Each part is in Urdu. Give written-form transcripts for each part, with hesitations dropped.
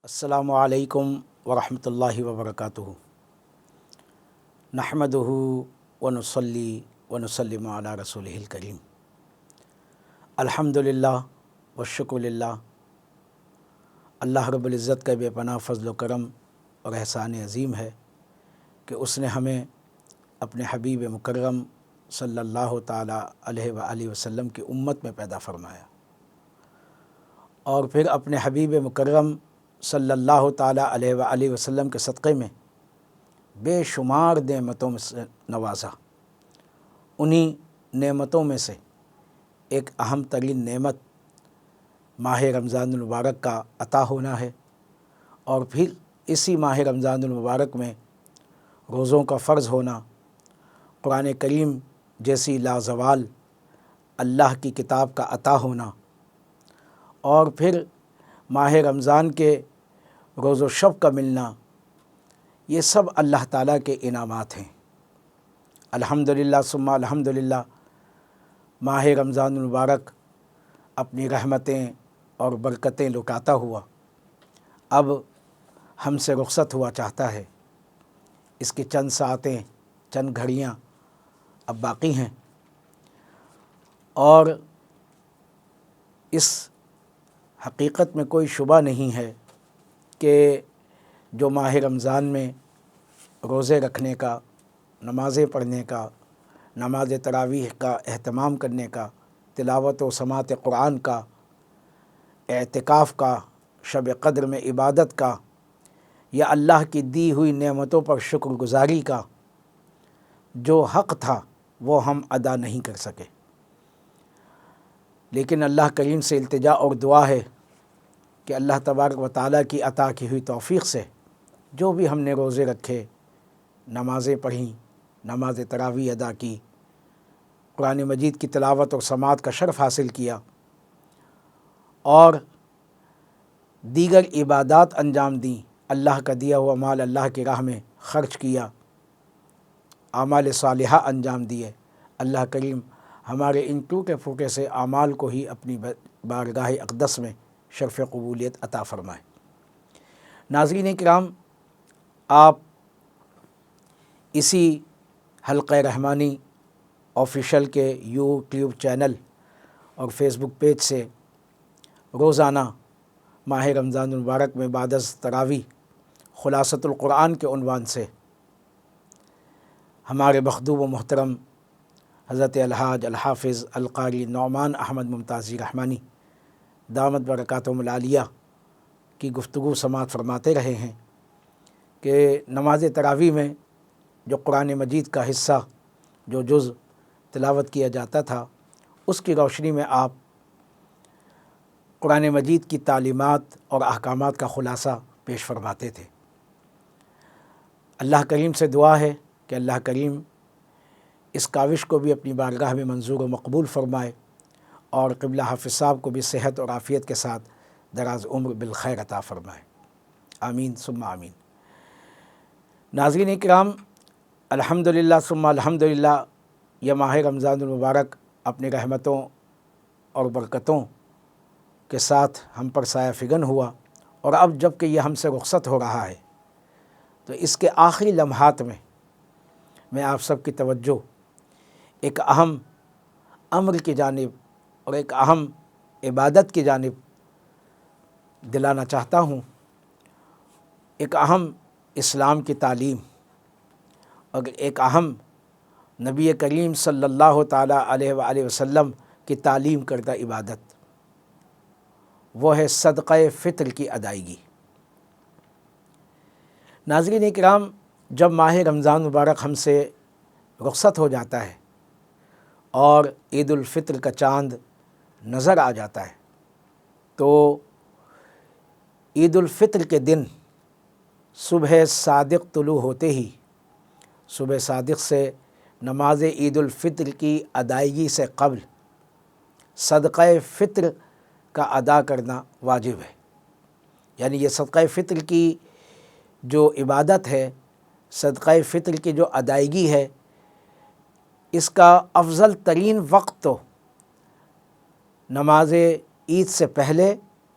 السلام علیکم ورحمۃ اللہ وبرکاتہ۔ نحمدہ ونصلی ونسلم علی رسولہ الکریم۔ الحمدللہ والشکر للہ۔ اللہ رب العزت کا بے پناہ فضل و کرم اور احسان عظیم ہے کہ اس نے ہمیں اپنے حبیب مکرم صلی اللہ تعالیٰ علیہ وآلہ وسلم کی امت میں پیدا فرمایا، اور پھر اپنے حبیب مکرم صلی اللہ تعالیٰ علیہ وآلہ وسلم کے صدقے میں بے شمار نعمتوں میں سے نوازا۔ انہی نعمتوں میں سے ایک اہم ترین نعمت ماہ رمضان المبارک کا عطا ہونا ہے، اور پھر اسی ماہ رمضان المبارک میں روزوں کا فرض ہونا، قرآن کریم جیسی لازوال اللہ کی کتاب کا عطا ہونا، اور پھر ماہ رمضان کے روز و شب کا ملنا، یہ سب اللہ تعالیٰ کے انعامات ہیں۔ الحمدللہ ثم الحمدللہ، ماہ رمضان المبارک اپنی رحمتیں اور برکتیں لٹاتا ہوا اب ہم سے رخصت ہوا چاہتا ہے۔ اس کی چند ساعتیں، چند گھڑیاں اب باقی ہیں، اور اس حقیقت میں کوئی شبہ نہیں ہے کہ جو ماہ رمضان میں روزے رکھنے کا، نمازیں پڑھنے کا، نماز تراویح کا اہتمام کرنے کا، تلاوت و سماعت قرآن کا، اعتکاف کا، شب قدر میں عبادت کا، یا اللہ کی دی ہوئی نعمتوں پر شکر گزاری کا جو حق تھا وہ ہم ادا نہیں کر سکے، لیکن اللہ کریم سے التجا اور دعا ہے کہ اللہ تبارک و تعالیٰ کی عطا کی ہوئی توفیق سے جو بھی ہم نے روزے رکھے، نمازیں پڑھیں، نماز تراویح ادا کی، قرآن مجید کی تلاوت اور سماعت کا شرف حاصل کیا، اور دیگر عبادات انجام دیں، اللہ کا دیا ہوا مال اللہ کی راہ میں خرچ کیا، اعمال صالحہ انجام دیے، اللہ کریم ہمارے ان ٹوٹے پھوٹے سے اعمال کو ہی اپنی بارگاہ اقدس میں شرف قبولیت عطا فرمائے۔ ناظرین کرام، آپ اسی حلقہ رحمانی آفیشل کے یوٹیوب چینل اور فیس بک پیج سے روزانہ ماہ رمضان المبارک میں بعد از تراویح خلاصۃ القرآن کے عنوان سے ہمارے مخدوم و محترم حضرت الحاج الحافظ القاری نعمان احمد ممتازی رحمانی دامت برکاتہم العالیہ کی گفتگو سماعت فرماتے رہے ہیں کہ نماز تراویح میں جو قرآن مجید کا حصہ، جو جز تلاوت کیا جاتا تھا، اس کی روشنی میں آپ قرآن مجید کی تعلیمات اور احکامات کا خلاصہ پیش فرماتے تھے۔ اللہ کریم سے دعا ہے کہ اللہ کریم اس کاوش کو بھی اپنی بارگاہ میں منظور و مقبول فرمائے، اور قبلہ حافظ صاحب کو بھی صحت اور عافیت کے ساتھ دراز عمر بالخیر عطا فرمائے، آمین ثم آمین۔ ناظرین کرام، الحمدللہ ثم الحمدللہ، یہ ماہ رمضان المبارک اپنی رحمتوں اور برکتوں کے ساتھ ہم پر سایہ فگن ہوا، اور اب جب کہ یہ ہم سے رخصت ہو رہا ہے تو اس کے آخری لمحات میں آپ سب کی توجہ ایک اہم امر کی جانب اور ایک اہم عبادت کی جانب دلانا چاہتا ہوں، ایک اہم اسلام کی تعلیم اور ایک اہم نبی کریم صلی اللہ تعالیٰ علیہ وآلہ وسلم کی تعلیم کردہ عبادت، وہ ہے صدقہ فطر کی ادائیگی۔ ناظرین کرام، جب ماہ رمضان مبارک ہم سے رخصت ہو جاتا ہے اور عید الفطر کا چاند نظر آ جاتا ہے تو عید الفطر کے دن صبح صادق طلوع ہوتے ہی، صبح صادق سے نماز عید الفطر کی ادائیگی سے قبل صدقہ فطر کا ادا کرنا واجب ہے۔ یعنی یہ صدقہ فطر کی جو عبادت ہے، صدقہ فطر کی جو ادائیگی ہے، اس کا افضل ترین وقت تو نماز عید سے پہلے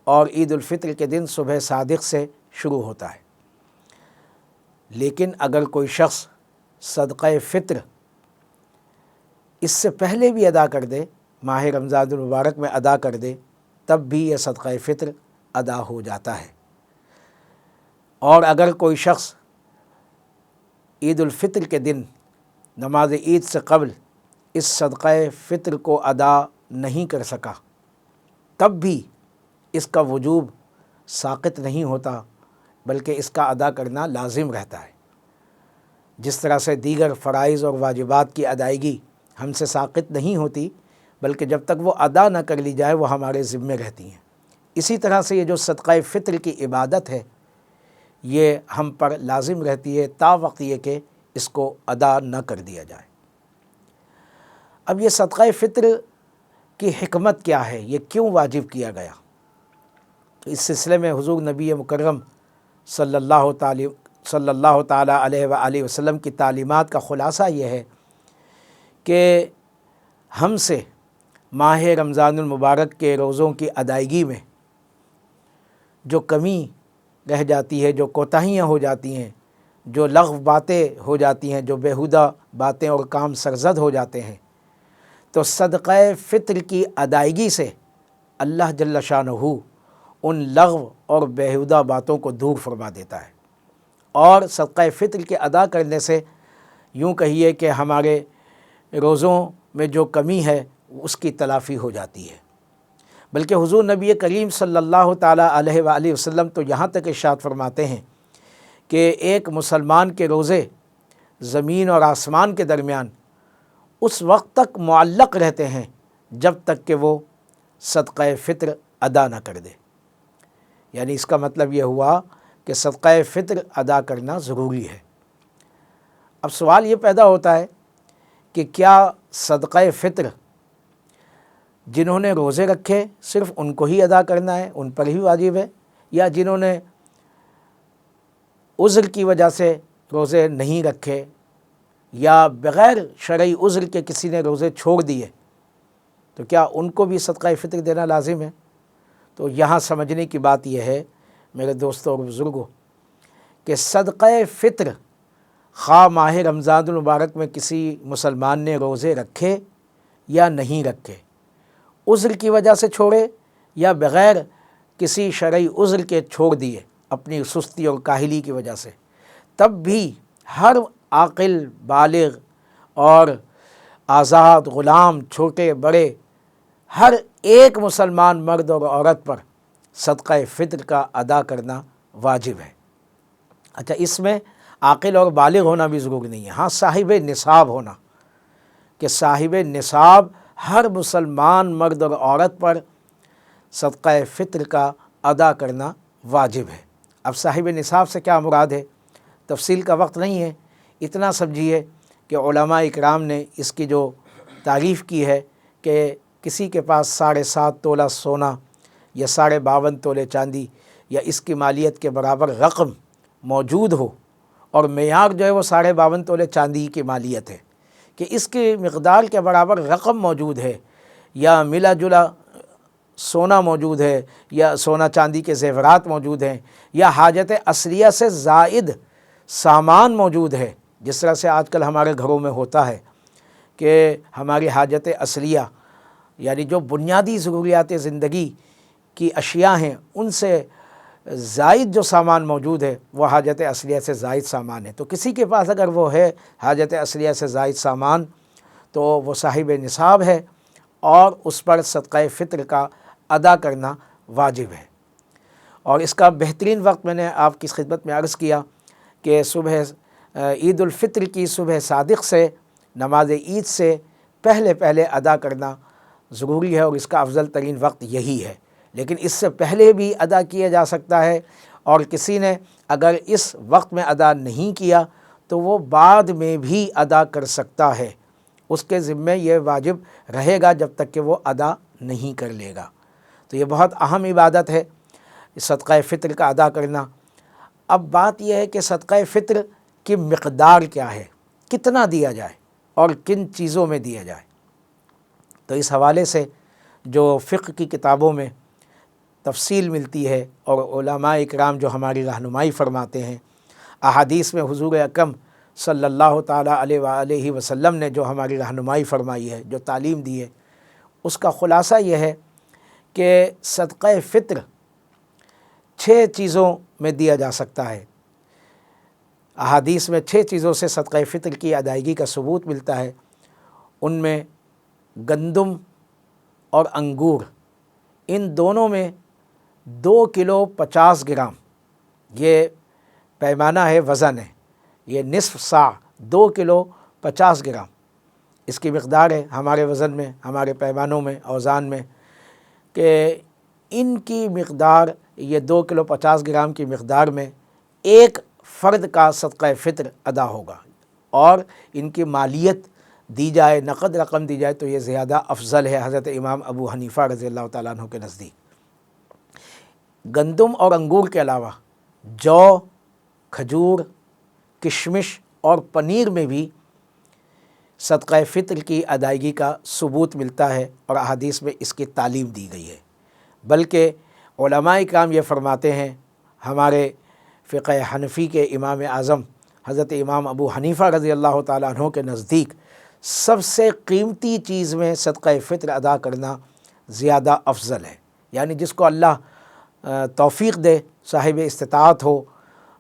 اور عید الفطر کے دن صبح صادق سے شروع ہوتا ہے۔ لیکن اگر کوئی شخص صدقہ فطر اس سے پہلے بھی ادا کر دے، ماہ رمضان المبارک میں ادا کر دے، تب بھی یہ صدقہ فطر ادا ہو جاتا ہے۔ اور اگر کوئی شخص عید الفطر کے دن نماز عید سے قبل اس صدقہ فطر کو ادا نہیں کر سکا، تب بھی اس کا وجوب ساقط نہیں ہوتا، بلکہ اس کا ادا کرنا لازم رہتا ہے۔ جس طرح سے دیگر فرائض اور واجبات کی ادائیگی ہم سے ساقط نہیں ہوتی، بلکہ جب تک وہ ادا نہ کر لی جائے وہ ہمارے ذمے رہتی ہیں، اسی طرح سے یہ جو صدقہ فطر کی عبادت ہے یہ ہم پر لازم رہتی ہے تا وقت یہ کہ اس کو ادا نہ کر دیا جائے۔ اب یہ صدقہ فطر کی حکمت کیا ہے، یہ کیوں واجب کیا گیا؟ تو اس سلسلے میں حضور نبی مکرم صلی اللہ تعالی علیہ وآلہ وسلم کی تعلیمات کا خلاصہ یہ ہے کہ ہم سے ماہ رمضان المبارک کے روزوں کی ادائیگی میں جو کمی رہ جاتی ہے، جو کوتاہیاں ہو جاتی ہیں، جو لغو باتیں ہو جاتی ہیں، جو بیہودہ باتیں اور کام سرزد ہو جاتے ہیں، تو صدقہ فطر کی ادائیگی سے اللہ جل شانہ ان لغو اور بیہودہ باتوں کو دور فرما دیتا ہے، اور صدقہ فطر کے ادا کرنے سے یوں کہیے کہ ہمارے روزوں میں جو کمی ہے اس کی تلافی ہو جاتی ہے۔ بلکہ حضور نبی کریم صلی اللہ تعالیٰ علیہ وآلہ وسلم تو یہاں تک ارشاد فرماتے ہیں کہ ایک مسلمان کے روزے زمین اور آسمان کے درمیان اس وقت تک معلق رہتے ہیں جب تک کہ وہ صدقہ فطر ادا نہ کر دے۔ یعنی اس کا مطلب یہ ہوا کہ صدقہ فطر ادا کرنا ضروری ہے۔ اب سوال یہ پیدا ہوتا ہے کہ کیا صدقہ فطر جنہوں نے روزے رکھے صرف ان کو ہی ادا کرنا ہے، ان پر ہی واجب ہے، یا جنہوں نے عذر کی وجہ سے روزے نہیں رکھے یا بغیر شرعی عذر کے کسی نے روزے چھوڑ دیے تو کیا ان کو بھی صدقہ فطر دینا لازم ہے؟ تو یہاں سمجھنے کی بات یہ ہے میرے دوستوں اور بزرگوں کہ صدقہ فطر خواہ ماہ رمضان المبارک میں کسی مسلمان نے روزے رکھے یا نہیں رکھے، عذر کی وجہ سے چھوڑے یا بغیر کسی شرعی عذر کے چھوڑ دیے اپنی سستی اور کاہلی کی وجہ سے، تب بھی ہر عاقل بالغ اور آزاد غلام چھوٹے بڑے ہر ایک مسلمان مرد اور عورت پر صدقہ فطر کا ادا کرنا واجب ہے۔ اچھا، اس میں عاقل اور بالغ ہونا بھی ضروری نہیں ہے، ہاں صاحب نصاب ہونا، کہ صاحب نصاب ہر مسلمان مرد اور عورت پر صدقہ فطر کا ادا کرنا واجب ہے۔ اب صاحب نصاب سے کیا مراد ہے، تفصیل کا وقت نہیں ہے، اتنا سمجھیے کہ علماء اکرام نے اس کی جو تعریف کی ہے کہ کسی کے پاس 7.5 تولہ سونا یا 52.5 تولے چاندی یا اس کی مالیت کے برابر رقم موجود ہو، اور معیار جو ہے وہ 52.5 تولے چاندی کی مالیت ہے، کہ اس کی مقدار کے برابر رقم موجود ہے یا ملا جلا سونا موجود ہے یا سونا چاندی کے زیورات موجود ہیں یا حاجت اصلیہ سے زائد سامان موجود ہے، جس طرح سے آج کل ہمارے گھروں میں ہوتا ہے کہ ہماری حاجت اصلیہ یعنی جو بنیادی ضروریات زندگی کی اشیاء ہیں ان سے زائد جو سامان موجود ہے وہ حاجت اصلیہ سے زائد سامان ہے، تو کسی کے پاس اگر وہ ہے حاجت اصلیہ سے زائد سامان تو وہ صاحب نصاب ہے اور اس پر صدقہ فطر کا ادا کرنا واجب ہے۔ اور اس کا بہترین وقت میں نے آپ کی خدمت میں عرض کیا کہ صبح عید الفطر کی صبح صادق سے نماز عید سے پہلے ادا کرنا ضروری ہے، اور اس کا افضل ترین وقت یہی ہے۔ لیکن اس سے پہلے بھی ادا کیا جا سکتا ہے، اور کسی نے اگر اس وقت میں ادا نہیں کیا تو وہ بعد میں بھی ادا کر سکتا ہے، اس کے ذمے یہ واجب رہے گا جب تک کہ وہ ادا نہیں کر لے گا۔ تو یہ بہت اہم عبادت ہے صدقہ فطر کا ادا کرنا۔ اب بات یہ ہے کہ صدقہ فطر کی مقدار کیا ہے، کتنا دیا جائے اور کن چیزوں میں دیا جائے۔ تو اس حوالے سے جو فقہ کی کتابوں میں تفصیل ملتی ہے اور علماء اکرام جو ہماری رہنمائی فرماتے ہیں، احادیث میں حضور اکرم صلی اللہ تعالیٰ علیہ وآلہ وسلم نے جو ہماری رہنمائی فرمائی ہے، جو تعلیم دی ہے، اس کا خلاصہ یہ ہے کہ صدقہ فطر 6 چیزوں میں دیا جا سکتا ہے۔ احادیث میں 6 چیزوں سے صدقہ فطر کی ادائیگی کا ثبوت ملتا ہے۔ ان میں گندم اور انگور، ان دونوں میں 2 کلو 50 گرام یہ پیمانہ ہے، وزن ہے، یہ نصف صاع 2 کلو 50 گرام اس کی مقدار ہے ہمارے وزن میں، ہمارے پیمانوں میں، اوزان میں، کہ ان کی مقدار یہ 2 کلو 50 گرام کی مقدار میں ایک فرد کا صدقہ فطر ادا ہوگا، اور ان کی مالیت دی جائے، نقد رقم دی جائے تو یہ زیادہ افضل ہے حضرت امام ابو حنیفہ رضی اللہ تعالیٰ عنہ کے نزدیک۔ گندم اور انگور کے علاوہ جو، کھجور، کشمش اور پنیر میں بھی صدقہ فطر کی ادائیگی کا ثبوت ملتا ہے اور احادیث میں اس کی تعلیم دی گئی ہے۔ بلکہ علماء کرام یہ فرماتے ہیں، ہمارے فقہ حنفی کے امام اعظم حضرت امام ابو حنیفہ رضی اللہ تعالیٰ عنہ کے نزدیک سب سے قیمتی چیز میں صدقہ فطر ادا کرنا زیادہ افضل ہے۔ یعنی جس کو اللہ توفیق دے، صاحب استطاعت ہو،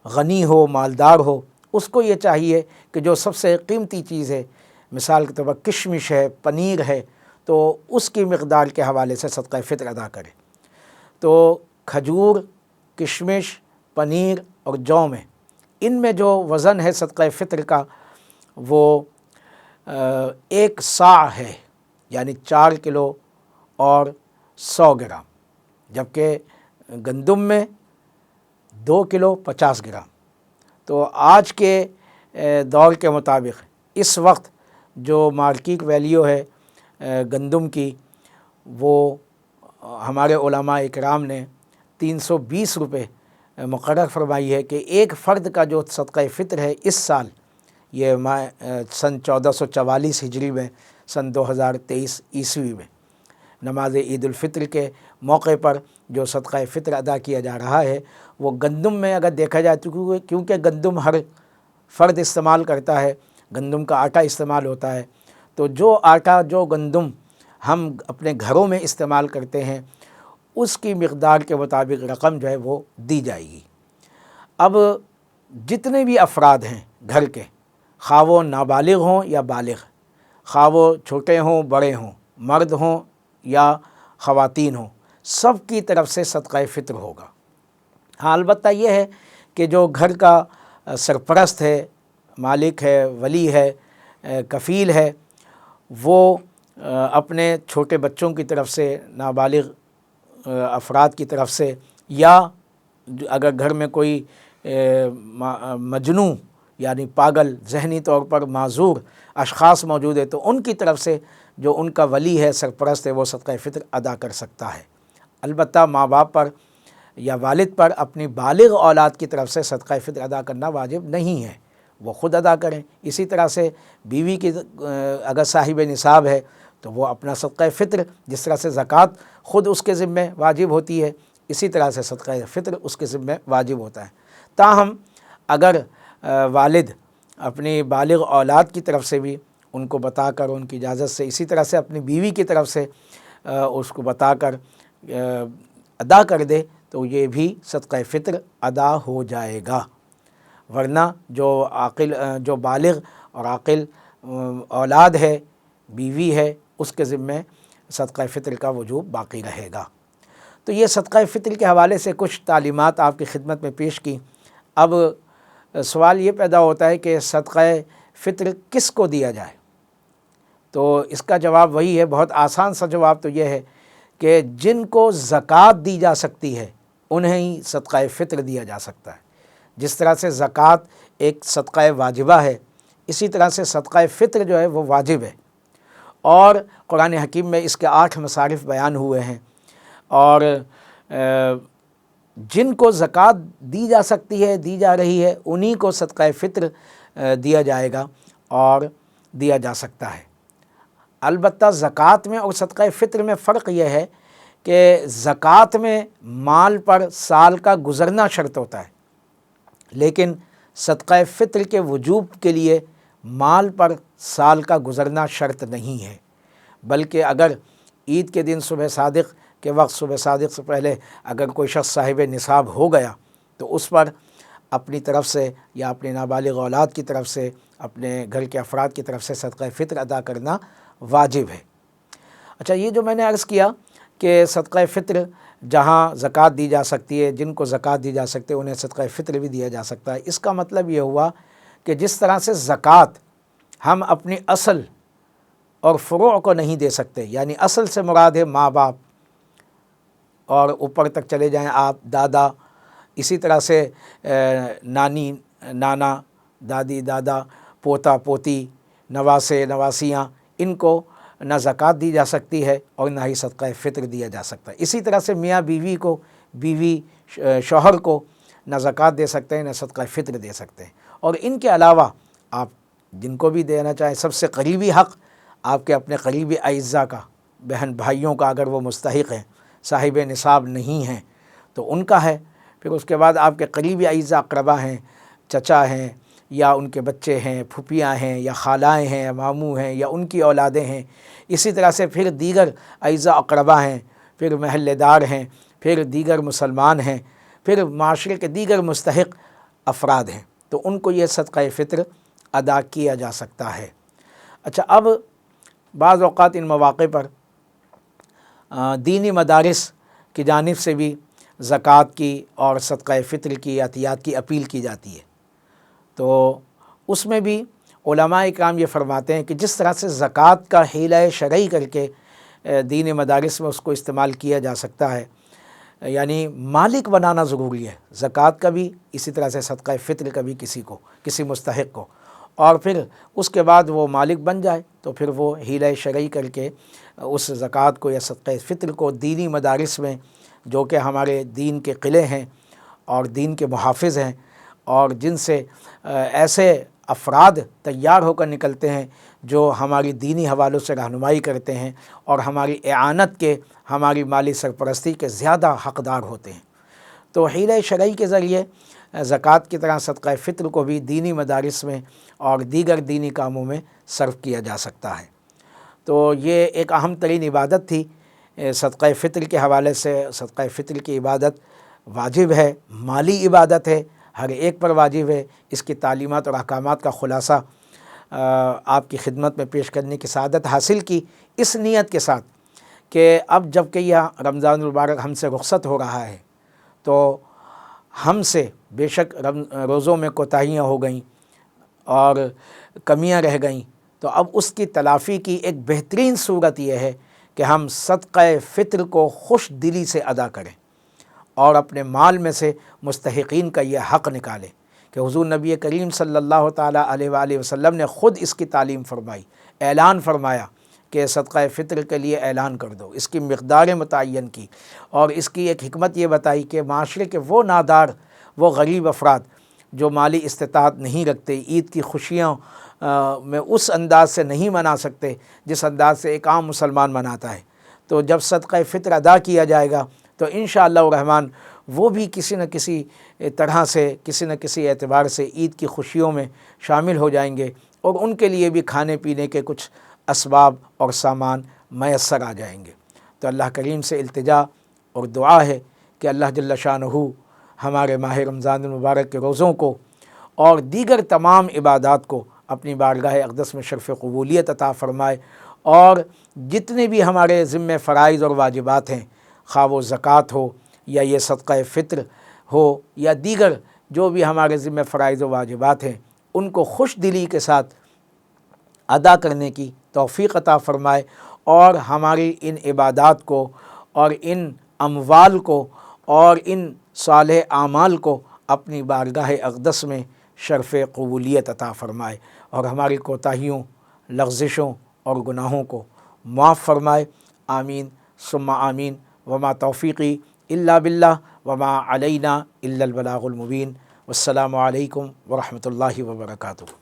غنی ہو، مالدار ہو، اس کو یہ چاہیے کہ جو سب سے قیمتی چیز ہے، مثال کے طور پر کشمش ہے، پنیر ہے، تو اس کی مقدار کے حوالے سے صدقہ فطر ادا کرے۔ تو کھجور، کشمش، پنیر اور جو میں، ان میں جو وزن ہے صدقہ فطر کا وہ 1 صاع ہے، یعنی 4 کلو اور 100 گرام، جبکہ گندم میں 2 کلو 50 گرام۔ تو آج کے دور کے مطابق اس وقت جو مارکیٹ ویلیو ہے گندم کی، وہ ہمارے علماء اکرام نے 320 روپے مقرر فرمائی ہے کہ ایک فرد کا جو صدقہ فطر ہے اس سال، یہ سن 1444 ہجری میں، سن 2023 عیسوی میں، نماز عید الفطر کے موقع پر جو صدقہ فطر ادا کیا جا رہا ہے، وہ گندم میں اگر دیکھا جائے تو کیونکہ گندم ہر فرد استعمال کرتا ہے، گندم کا آٹا استعمال ہوتا ہے، تو جو آٹا، جو گندم ہم اپنے گھروں میں استعمال کرتے ہیں، اس کی مقدار کے مطابق رقم جو ہے وہ دی جائے گی۔ اب جتنے بھی افراد ہیں گھر کے، خواہ وہ نابالغ ہوں یا بالغ، خواہ وہ چھوٹے ہوں بڑے ہوں، مرد ہوں یا خواتین ہوں، سب کی طرف سے صدقہ فطر ہوگا۔ ہاں، البتہ یہ ہے کہ جو گھر کا سرپرست ہے، مالک ہے، ولی ہے، کفیل ہے، وہ اپنے چھوٹے بچوں کی طرف سے، نابالغ افراد کی طرف سے، یا اگر گھر میں کوئی مجنون یعنی پاگل، ذہنی طور پر معذور اشخاص موجود ہے تو ان کی طرف سے جو ان کا ولی ہے، سرپرست ہے، وہ صدقہ فطر ادا کر سکتا ہے۔ البتہ ماں باپ پر یا والد پر اپنی بالغ اولاد کی طرف سے صدقہ فطر ادا کرنا واجب نہیں ہے، وہ خود ادا کریں۔ اسی طرح سے بیوی کی اگر صاحب نصاب ہے تو وہ اپنا صدقہ فطر، جس طرح سے زکوٰۃ خود اس کے ذمہ واجب ہوتی ہے، اسی طرح سے صدقہ فطر اس کے ذمہ واجب ہوتا ہے۔ تاہم اگر والد اپنی بالغ اولاد کی طرف سے بھی ان کو بتا کر، ان کی اجازت سے، اسی طرح سے اپنی بیوی کی طرف سے اس کو بتا کر ادا کر دے تو یہ بھی صدقہ فطر ادا ہو جائے گا، ورنہ جو بالغ اور عاقل اولاد ہے، بیوی ہے، اس کے ذمہ صدقہ فطر کا وجوب باقی رہے گا۔ تو یہ صدقہ فطر کے حوالے سے کچھ تعلیمات آپ کی خدمت میں پیش کی۔ اب سوال یہ پیدا ہوتا ہے کہ صدقہ فطر کس کو دیا جائے؟ تو اس کا جواب وہی ہے، بہت آسان سا جواب تو یہ ہے کہ جن کو زکوٰۃ دی جا سکتی ہے انہیں ہی صدقہ فطر دیا جا سکتا ہے۔ جس طرح سے زکوٰۃ ایک صدقہ واجبہ ہے، اسی طرح سے صدقہ فطر جو ہے وہ واجب ہے، اور قرآن حکیم میں اس کے 8 مصارف بیان ہوئے ہیں، اور جن کو زکوٰۃ دی جا سکتی ہے، دی جا رہی ہے، انہی کو صدقہ فطر دیا جائے گا اور دیا جا سکتا ہے۔ البتہ زکوٰۃ میں اور صدقہ فطر میں فرق یہ ہے کہ زکوٰۃ میں مال پر سال کا گزرنا شرط ہوتا ہے، لیکن صدقہ فطر کے وجوب کے لیے مال پر سال کا گزرنا شرط نہیں ہے، بلکہ اگر عید کے دن صبح صادق کے وقت صبح صادق سے پہلے اگر کوئی شخص صاحب نصاب ہو گیا تو اس پر اپنی طرف سے یا اپنے نابالغ اولاد کی طرف سے، اپنے گھر کے افراد کی طرف سے صدقہ فطر ادا کرنا واجب ہے۔ اچھا، یہ جو میں نے عرض کیا کہ صدقہ فطر جہاں زکوٰۃ دی جا سکتی ہے، جن کو زکوٰۃ دی جا سکتی ہے انہیں صدقہ فطر بھی دیا جا سکتا ہے، اس کا مطلب یہ ہوا کہ جس طرح سے زکوٰۃ ہم اپنی اصل اور فروع کو نہیں دے سکتے، یعنی اصل سے مراد ہے ماں باپ اور اوپر تک چلے جائیں آپ دادا، اسی طرح سے نانی نانا، دادی دادا، پوتا پوتی، نواسے نواسیاں، ان کو نہ زکوٰۃ دی جا سکتی ہے اور نہ ہی صدقہ فطر دیا جا سکتا ہے۔ اسی طرح سے میاں بیوی کو، بیوی شوہر کو نہ زکوٰۃ دے سکتے ہیں نہ صدقہ فطر دے سکتے ہیں، اور ان کے علاوہ آپ جن کو بھی دینا چاہیں، سب سے قریبی حق آپ کے اپنے قریبی اعزاء کا، بہن بھائیوں کا اگر وہ مستحق ہیں، صاحب نصاب نہیں ہیں تو ان کا ہے۔ پھر اس کے بعد آپ کے قریبی اعزاء اقربا ہیں، چچا ہیں یا ان کے بچے ہیں، پھوپھیاں ہیں یا خالائیں ہیں یا ماموں ہیں یا ان کی اولادیں ہیں، اسی طرح سے پھر دیگر اعزاء اقربا ہیں، پھر محلے دار ہیں، پھر دیگر مسلمان ہیں، پھر معاشرے کے دیگر مستحق افراد ہیں، تو ان کو یہ صدقہ فطر ادا کیا جا سکتا ہے۔ اچھا، اب بعض اوقات ان مواقع پر دینی مدارس کی جانب سے بھی زکوٰۃ کی اور صدقہ فطر کی عطیات کی اپیل کی جاتی ہے، تو اس میں بھی علماء اکرام یہ فرماتے ہیں کہ جس طرح سے زکوٰۃ کا حیلہ شرعی کر کے دینی مدارس میں اس کو استعمال کیا جا سکتا ہے، یعنی مالک بنانا ضروری ہے زکوٰۃ کا بھی، اسی طرح سے صدقہ فطر کا بھی کسی مستحق کو، اور پھر اس کے بعد وہ مالک بن جائے تو پھر وہ حیلہ شرعی کر کے اس زکوٰۃ کو یا صدقہ فطر کو دینی مدارس میں، جو کہ ہمارے دین کے قلعے ہیں اور دین کے محافظ ہیں، اور جن سے ایسے افراد تیار ہو کر نکلتے ہیں جو ہماری دینی حوالوں سے رہنمائی کرتے ہیں اور ہماری اعانت کے، ہماری مالی سرپرستی کے زیادہ حقدار ہوتے ہیں، تو حیلہ شرعی کے ذریعے زکوٰۃ کی طرح صدقہ فطر کو بھی دینی مدارس میں اور دیگر دینی کاموں میں صرف کیا جا سکتا ہے۔ تو یہ ایک اہم ترین عبادت تھی صدقہ فطر کے حوالے سے۔ صدقہ فطر کی عبادت واجب ہے، مالی عبادت ہے، ہر ایک پر واجب ہے۔ اس کی تعلیمات اور احکامات کا خلاصہ آپ کی خدمت میں پیش کرنے کی سعادت حاصل کی، اس نیت کے ساتھ کہ اب جب کہ یہ رمضان المبارک ہم سے رخصت ہو رہا ہے تو ہم سے بے شک روزوں میں کوتاہیاں ہو گئیں اور کمیاں رہ گئیں، تو اب اس کی تلافی کی ایک بہترین صورت یہ ہے کہ ہم صدقہ فطر کو خوش دلی سے ادا کریں اور اپنے مال میں سے مستحقین کا یہ حق نکالیں کہ حضور نبی کریم صلی اللہ تعالیٰ علیہ وآلہ وسلم نے خود اس کی تعلیم فرمائی، اعلان فرمایا کہ صدقہ فطر کے لیے اعلان کر دو، اس کی مقدار متعین کی، اور اس کی ایک حکمت یہ بتائی کہ معاشرے کے وہ نادار، وہ غریب افراد جو مالی استطاعت نہیں رکھتے، عید کی خوشیاں میں اس انداز سے نہیں منا سکتے جس انداز سے ایک عام مسلمان مناتا ہے، تو جب صدقہ فطر ادا کیا جائے گا تو انشاءاللہ الرحمن وہ بھی کسی نہ کسی طرح سے، کسی نہ کسی اعتبار سے عید کی خوشیوں میں شامل ہو جائیں گے، اور ان کے لیے بھی کھانے پینے کے کچھ اسباب اور سامان میسر آ جائیں گے۔ تو اللہ کریم سے التجا اور دعا ہے کہ اللہ جل شانہ ہمارے ماہ رمضان المبارک کے روزوں کو اور دیگر تمام عبادات کو اپنی بارگاہ اقدس میں شرف قبولیت عطا فرمائے، اور جتنے بھی ہمارے ذمہ فرائض اور واجبات ہیں، خواہ وہ زکوٰۃ ہو یا یہ صدقہ فطر ہو یا دیگر جو بھی ہمارے ذمہ فرائض و واجبات ہیں، ان کو خوش دلی کے ساتھ ادا کرنے کی توفیق عطا فرمائے، اور ہماری ان عبادات کو اور ان اموال کو اور ان صالح اعمال کو اپنی بارگاہ اقدس میں شرف قبولیت عطا فرمائے، اور ہماری کوتاہیوں، لغزشوں اور گناہوں کو معاف فرمائے۔ آمین ثم آمین۔ وما توفیقی الا باللہ وما علینا الا البلاغ المبین۔ والسلام علیکم ورحمۃ اللہ وبرکاتہ۔